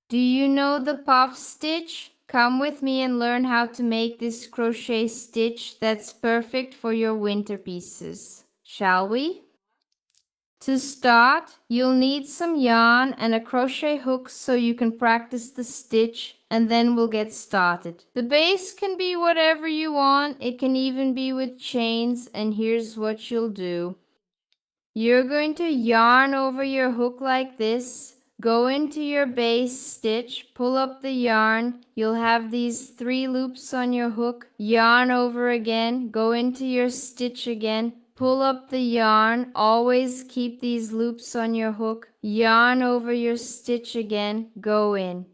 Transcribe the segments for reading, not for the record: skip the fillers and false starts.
Do you know the puff stitch? Come with me and learn how to make this crochet stitch that's perfect for your winter pieces. Shall we? To start, you'll need some yarn and a crochet hook so you can practice the stitch, and then we'll get started. The base can be whatever you want. It can even be with chains, and here's what you'll do. You're going to yarn over your hook like this. Go into your base stitch, pull up the yarn. You'll have these 3 loops on your hook. Yarn over again, go into your stitch again. Pull up the yarn, always keep these loops on your hook. Yarn over your stitch again, go in.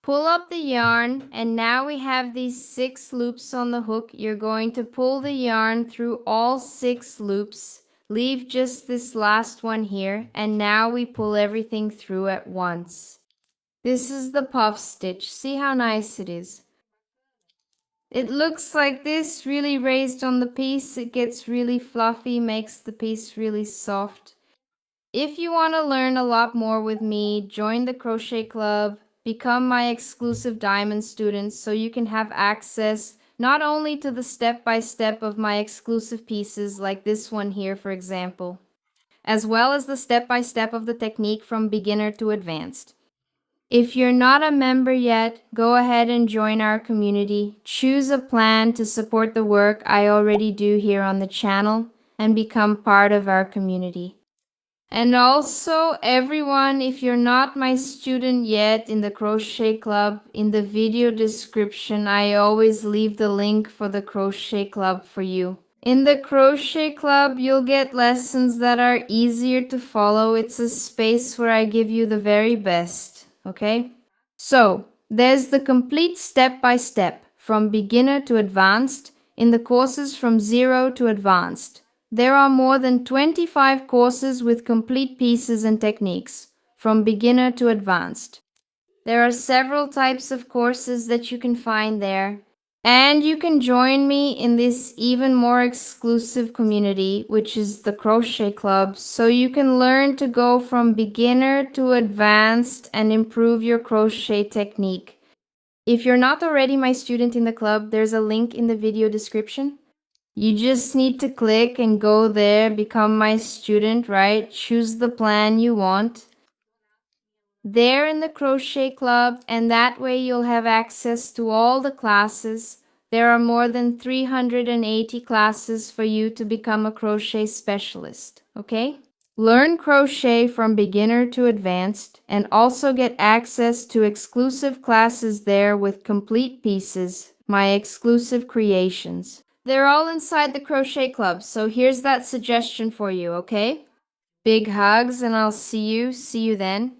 Pull up the yarn, and now we have these 6 loops on the hook. You're going to pull the yarn through all 6 loops. Leave just this last one here, and now we pull everything through at once. This is the puff stitch. See how nice it is. It looks like this, really raised on the piece. It gets really fluffy, makes the piece really soft. If you want to learn a lot more with me, join the crochet club. Become my exclusive diamond student so you can have access not only to the step-by-step of my exclusive pieces like this one here, for example, as well as the step-by-step of the technique from beginner to advanced. If you're not a member yet, go ahead and join our community. Choose a plan to support the work I already do here on the channel and become part of our community. And also, everyone, if you're not my student yet in the Crochet Club, in the video description, I always leave the link for the Crochet Club for you. In the Crochet Club, you'll get lessons that are easier to follow. It's a space where I give you the very best, okay? So, there's the complete step-by-step, from beginner to advanced, in the courses from 0 to advanced. There are more than 25 courses with complete pieces and techniques, from beginner to advanced. There are several types of courses that you can find there. And you can join me in this even more exclusive community, which is the Crochet Club, so you can learn to go from beginner to advanced and improve your crochet technique. If you're not already my student in the club, there's a link in the video description. You just need to click and go there, become my student, right? Choose the plan you want. There in the Crochet Club, and that way you'll have access to all the classes. There are more than 380 classes for you to become a crochet specialist, okay? Learn crochet from beginner to advanced and also get access to exclusive classes there with complete pieces, my exclusive creations. They're all inside the Crochet Club, so here's that suggestion for you, okay? Big hugs, and I'll see you then.